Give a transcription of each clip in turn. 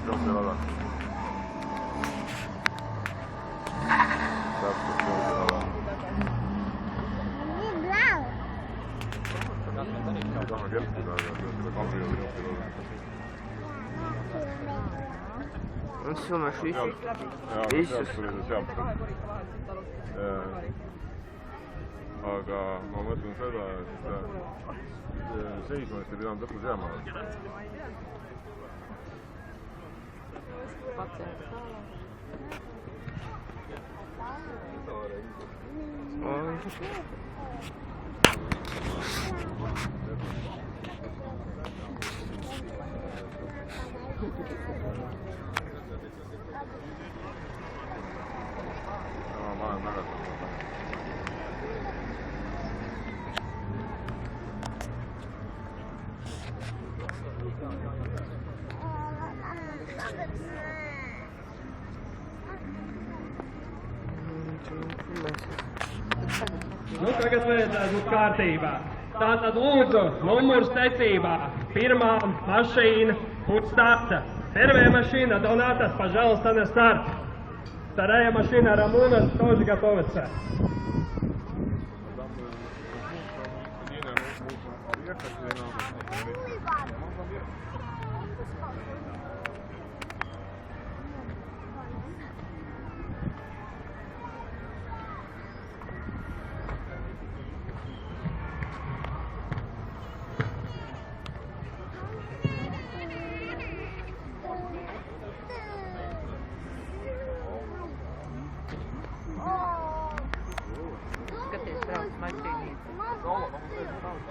jooksujalad. Täpselt jooksujalad. Ei taha kerkida, aga selle kalbiga või jooksujalad. Он сумасшедший. Sealt tuli see sealt. Aga ma mõtlen seda, et seismast ei pidanud lõpus jääma. Ma olen tagasi. Nu, tagad vajadzētu būt kārtībā. Tātad lūdzu, numurs secībā. Pirmā mašīna put starta. Первая машина Donatas, пожалуйста, на старт. Вторая машина Рамона тоже готовится.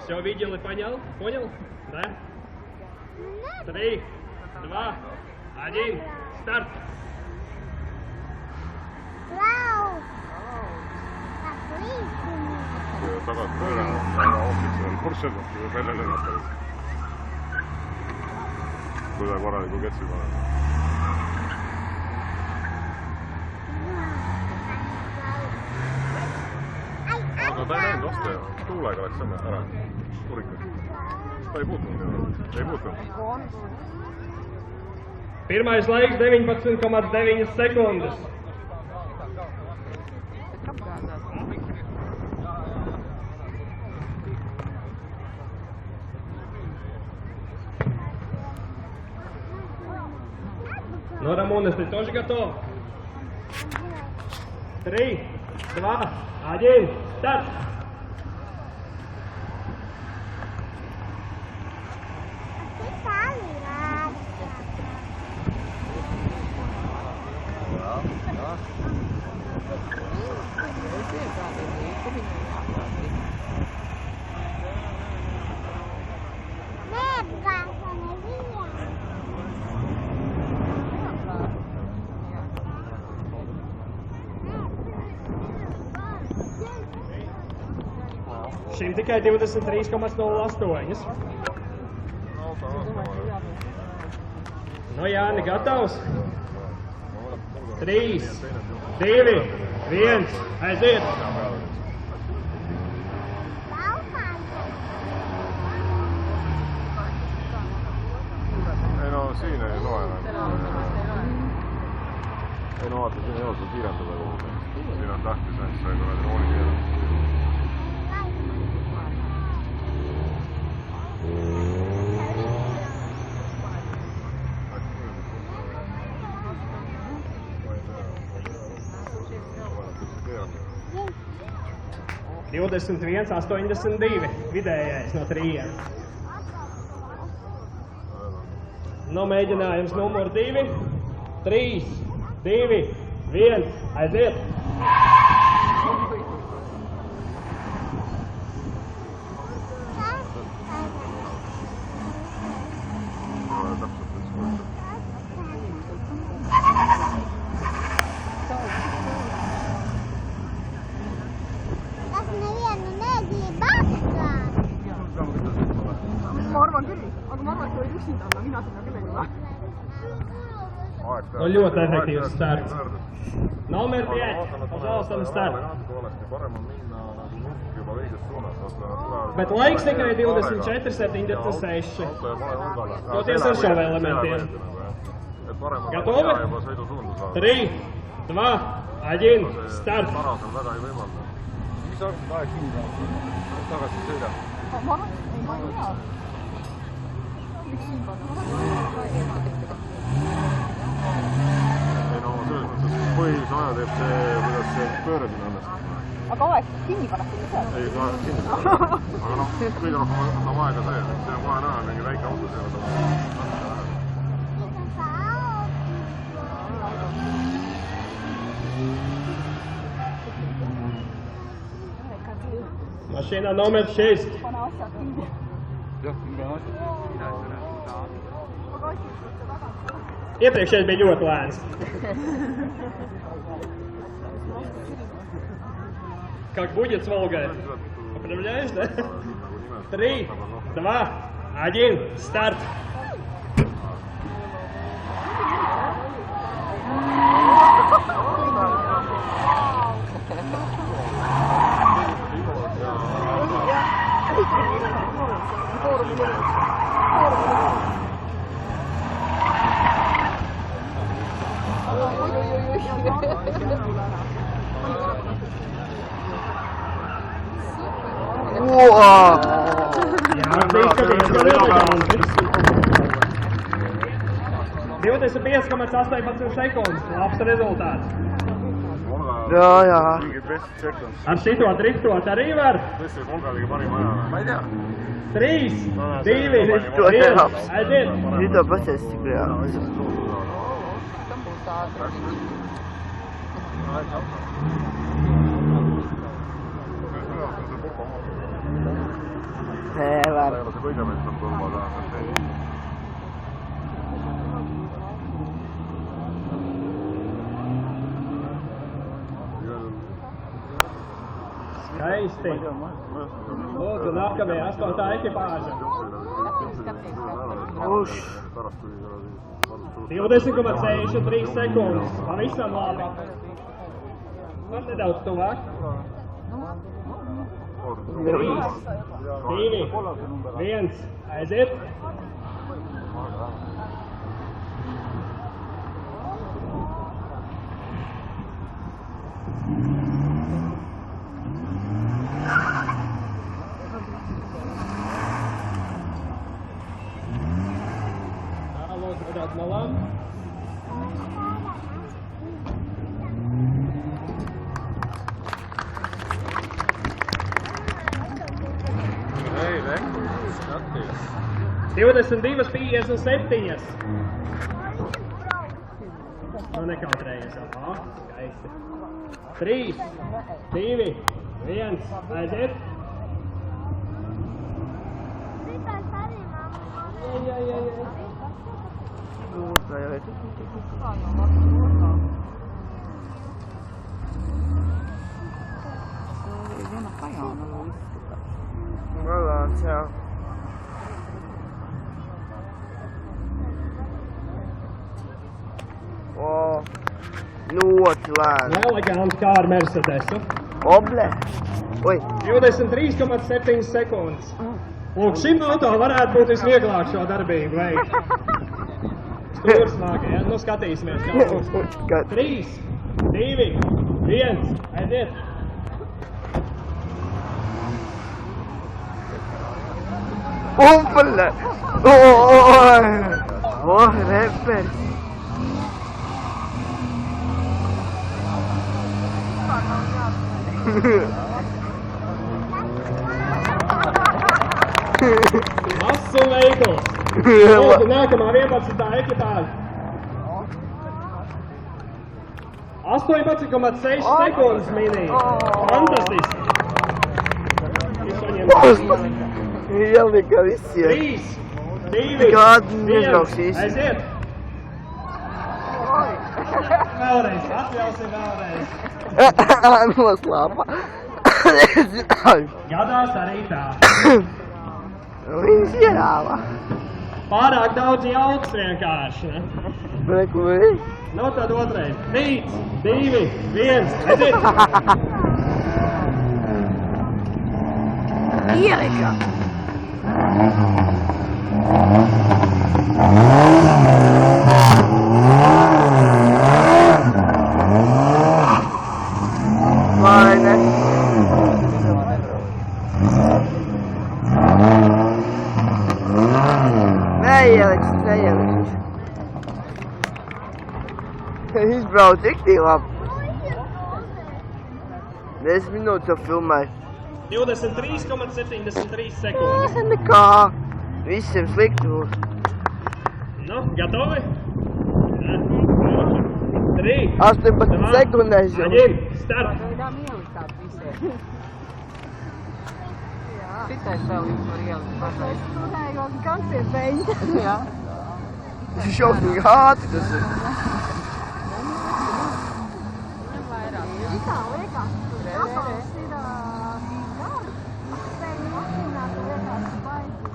Все видел и понял? Понял? Да? 3, 2, 1, старт! Tagasi pööranud ja ohvitsel Porschedelt võib välja lennata. Kui ta korraliku ketsi paneb. Aga ta ei näinud vastu ja tuulega läks samme ära. Kurikas. Ta ei puutunud. Ei puutunud. Pirmais laiks 19,9 sekundes. Ну, Рамонес, ты тоже готов? 3, 2, 1, старт! Šim tikai 23,08. Nu, Jāni, gatavs? 3, 2, 1, aiziet! Ei no siin ei loe enam. Ei no vaata, siin ei ole sul kiirendada kogu. Siin on tähtis, et see kuradi rooli kiirendada. Divdesmit viens, 82 vidējais no 3. Nu, mēģinājums numur 2, 3, 2, 1, aiziet! On ļoti efektīvs starts. Numur 5, pожалуйста, на старт. Bet laiks tikai 24,76. Toties ar šo elementiem. et parem on Готовы? hea juba sõidusuunda saada. 3, 2, 1, start! Parasel väga ei võimalda. Mis sa arvad, aeg kinni saab? Tagasi sõida. Ma arvan, ei tea. Miks siin panna? Ei no selles mõttes põhilise aja teeb see, kuidas see pööre siin õnnestub. Aga aeg kinni pannakse ise. Ei, ka kinni. Aga noh, kõige rohkem võtab aega see, et see on kohe näha, mingi väike auto seal on. Mašīna numur 6. Pane asjad kinni. Jah, ma pean asjad kinni. Iepriekšējais bija ļoti lēns. Как будет с Волгой? Определяешь, да? 3, 2, 1, старт! Wow! Jā, diezgan 25,18 sekundes. Labs rezultāts. Jā. Mingi best seconds. Ar šito driftot arī var. Tõesti, Volga oli parim aja. Ma ei tea. 3, 2, 1, aiziet! Nüüd on hästi hea. Ei ole see kõige mõistam turba tähendab. Skaisti. Lūdzu, nākamajā 8. ekipāža. 20,63 sekundes. Pavisam labi. Var nedaudz tuvāk. 3, 2, 1, aiziet! Lūdzu, nedaudz malām. Ei, reku, skaties. 22,57. Nu nekautrējies. Aha, skaisti. 3, 2, 1, aiziet! Ollaan siellä. Oo. Ļoti Eleganti kā ar Mercedesu. Oble. Oi. 23,7 sekundes. Lūk, šim auto varētu būt visvieglāk šo darbību veikt. Stūrs nāk, ja? Nu skatīsimies, kā būs. 3, 2, 1, aiziet! Oble. Oi. Oh, repper. Mazs un veikls. Lūdzu, nākamā 11. ekipāža. 18,6 sekundes minī. Fantastiski. Ielika visiem. 3, 2, Kādi 1, nebrauksīs. aiziet! Vēlreiz, atļausim vēlreiz. Noslāpa. Gadās arī tā. Viņš ierāva. Pārāk daudz jauks vienkārši, ne? Reku viņš. Nu tad otrais. 3, 2, 1, aiziet! Ielika. neieliks. Izbrauc tik labi. 10 minūtes jau filmēju. 23,73 sekundes. Nekā. Visiem slikti būs. Nu, gatavi? 3, 18 sekundēs jau. Aģim, start! Voidaan miellyttää piseen. Pitäis vēl jums var ielikt pareizi. Tulee joku kansien peintä. Jā. Šausmīgi ātri tas ir. Mitä on eka? Tapaus sitä viikkoa. Peili masinaa, kun vetäisi paikkiin.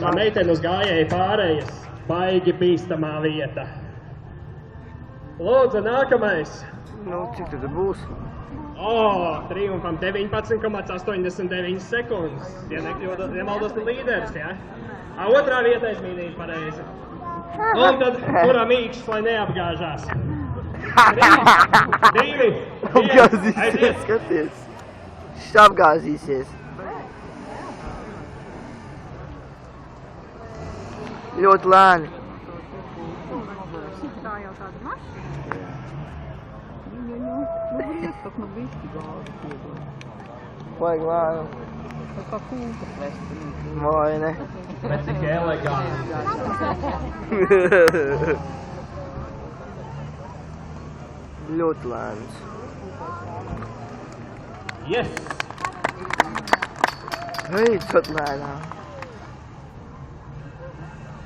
Tā meitene uz gājēju pārējas. Baigi bīstamā vieta. Lūdzu, nākamais. Nu, cik tad būs? Triumfam 19,89 sekundes. Ja nemaldos līderis, ja? Otrā vietā es minēju pareizi. Un tad kuram īkšs, lai neapgāžās. 3, 2, 1, Apgāzīsies, aiziet! skaties. Šis apgāzīsies. Ļoti lēni. Tā jau tāda mašīna. Nu viski gāzi piedod. Vajag lēni. Tas kā kūkas vesti. Vai ne? Bet cik eleganti. Ļoti lēns. Yes! Beidzot lēnām.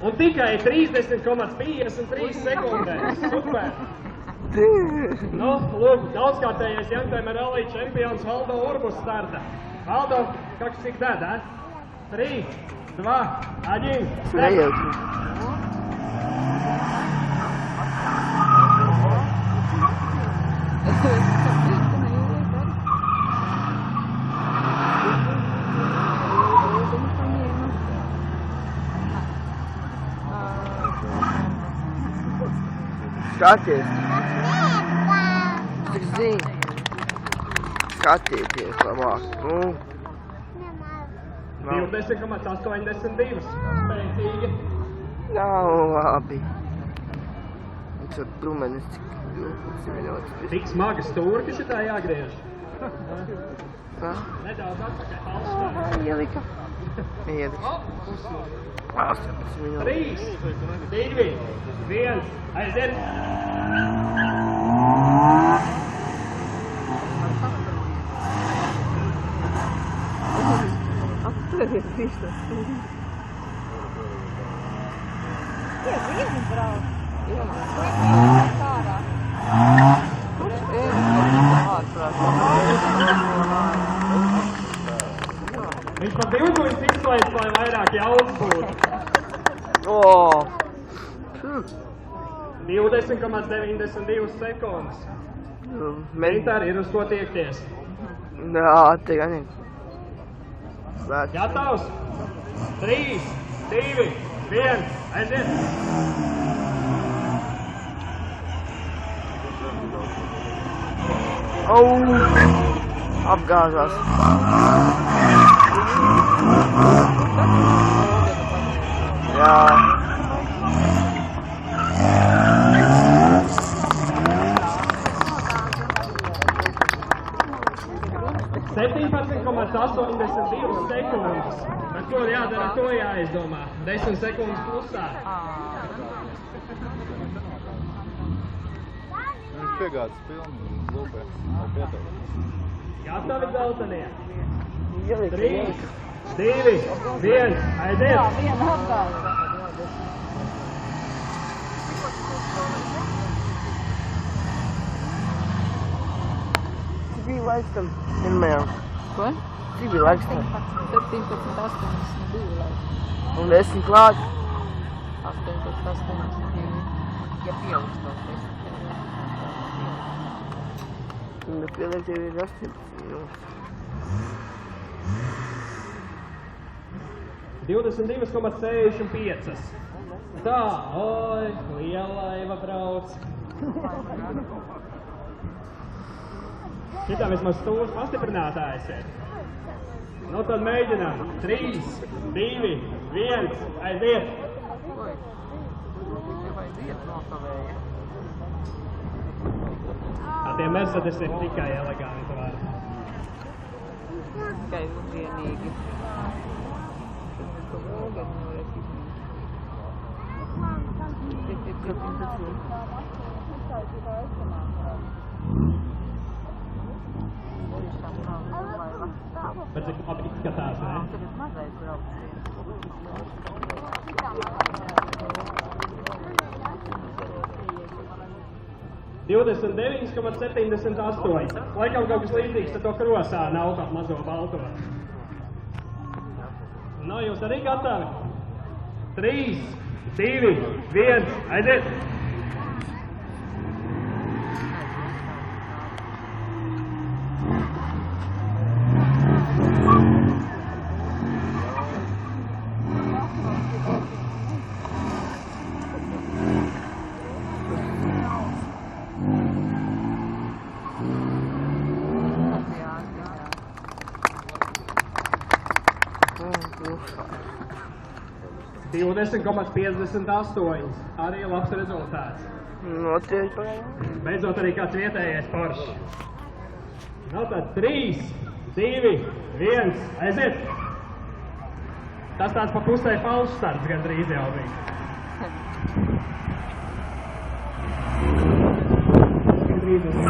Un tikai 30,53 sekundēs. Super! Nu, lūk, daudzkārtējais Youngtimer Rally čempions Valdo Urbus starta. Valdo, как всегда, да? 3, 2, 1, start! Nejauki. Skaties. Cik zini. Skatieties labāk. Nu. 20,82. Spēcīgi. Nav labi. Viņš ar trumenis cik 12 minūtes. Tik smaga stūri, ka šitā jāgriež. Tā. Nedaudz atpakaļ palstā. Ielika. Ielika. 18 minūtes. 3, 2, 1, aiziet! Aptveriet visas. Tie vieni brauc. Jā. Sārā. Kurš ēdis ārprāt? Viņš pat 20 izslēdz, lai vairāk jaudas būtu. 20,92 sekundes. Mentāri ir uz ko tiekties. Jā, te gan ir. Svēts. Gatavs? 3, 2, 1, aiziet! Apgāzās. Jā. sekundes. Bet ko jādara, to jāizdomā. 10 sekundes plusā. Viņš piegādas pilni lūpē, nav pietauts. Gatavi dzeltenie. 3, 2, 1, aiziet! Jā, viena apgāza. Cik bija laiks tam pirmajam? Ko? Cik bija laiks tam? 17,82 laiks. Un 10 klāt? 18,82. Ja pieaugs vēl 10. Un pieliek tev ir 18 minūtes. 22,65. Tā, oi, liela laiva brauc. Šitā vismaz stūrs pastiprinātājs ir. Nu tad mēģinām. 3, 2, 1, aiziet! Oi. Vai iet nokavēja. Tie Mercedes ir tikai eleganti vari. Tikai vienīgi. Ka vēl gan nevarēs izmīt. Bet cik labi izskatās, ne? Tur ir mazais brauciens. 29,78. Laikam kaut kas līdzīgs ar to krosānu auto mazo balto. Nu, jūs arī gatavi? 3, 2, 1, aiziet! Jā. 20,58. Arī labs rezultāts. Notiek pagaidām. Beidzot arī kāds vietējais foršs. Nu tad 3, 2, 1, aiziet! Tas tāds pa pusē falšs starts gandrīz jau bija. Gandrīz jau bija.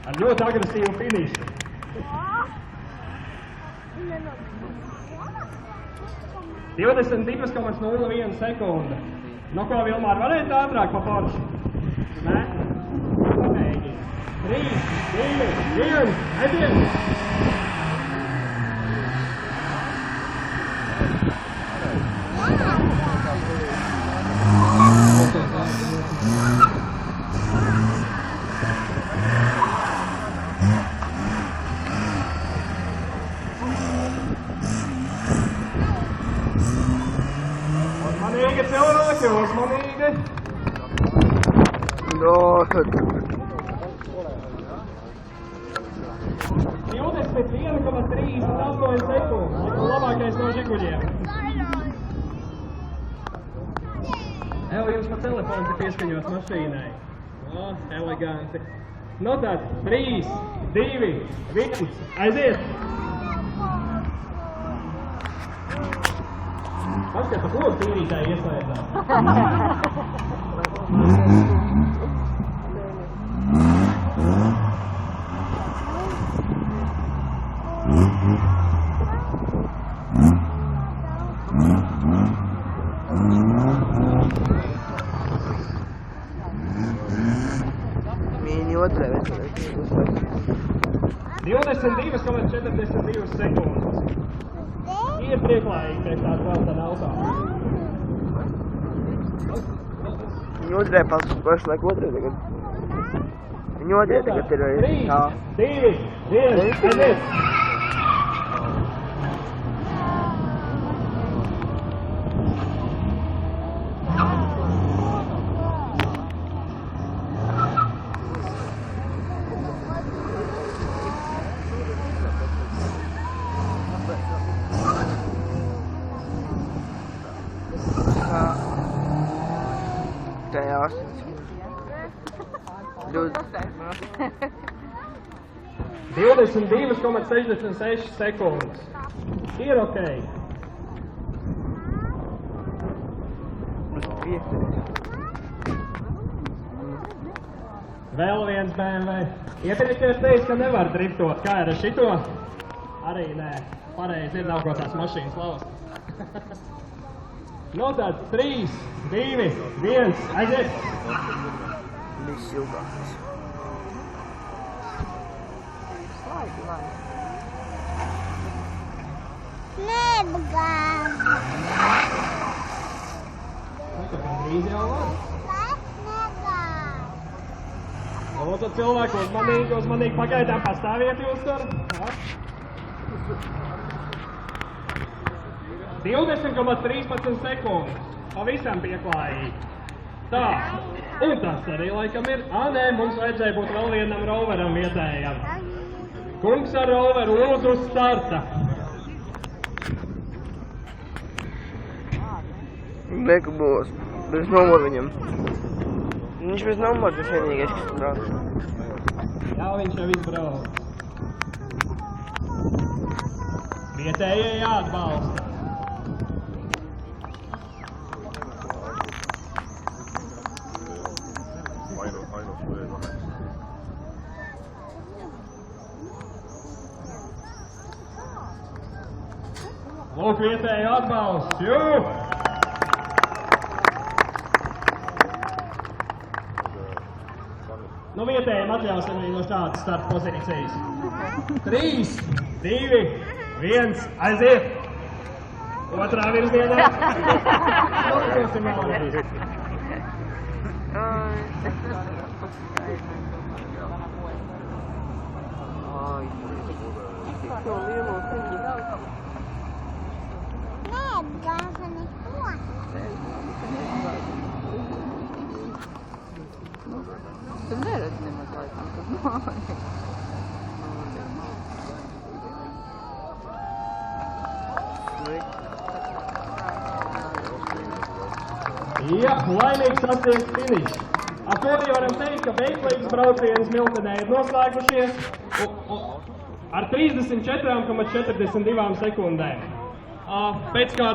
Ar ļoti agresīvu finišu. 22,01 sekunde. Nu ko, Vilmār, varētu ātrāk pa foršu? Nē? Pamēģi. 3, 2, 1, aiziet! Uzmanīgi cilvēki, uzmanīgi! No. 21,38 sekundes. Labākais no žiguļiem. Evo, jums pa telefons ir pieskaņots mašīnai. O, eleganti. Nu tad, 3, 2, 1, aiziet! Paskatās, pa kuru tīrītāji ieslēdzās. Mīni otrē vecā. 22,42 sekundes. Ir prieklājīgi pēc tās veltana auto. Viņa otrē pašlaik otrē tagad. Viņa otrē tagad ir arī. 3, 2, 1, aiziet! Tajā 8. 22,66 sekundes. Ir ok. Vēl viens BMW. Iepriekšējais teica, ka nevar driftot. Kā ir ar šito? Arī nē. Pareizi ir, nav ko tās mašīnas laust. Nu tad 3, 2, 1, aiziet! Viss ilgākais. Nebagām. Nu, tad gandrīz jau var. Nebagām. Lūdzu, cilvēku uzmanīgi pagaidām pastāviet jūs tur. Ja. 20,13 sekundes. Pavisam pieklājīgi. Tā, un tas arī laikam ir. Nē, mums vajadzēja būt vēl vienam roveram vietējam. Kungs ar roveru lūdzu uz starta. Lieku būs. Bez numuru viņam. Viņš bez numuru, tas vienīgais, kas brauc. Jā, viņš jau izbrauc. Vietējie jāatbalsta. Ainut V8. Lūk, vietēji atbalsts. Jū! Nu, vietējiem atļausim arī no šādas starta pozīcijas. 3, 2, 1, aiziet! Otrā virzienā. Lūkosim vēlreiz. Tu neredzi nemaz laikam, kas mājas. Jā, laimīgs sasniegts finišs. Ar to arī varam teikt, ka veiklīgs brauciens Miltenē ir noslēgušies ar 34,42 sekundēm. Pēc kā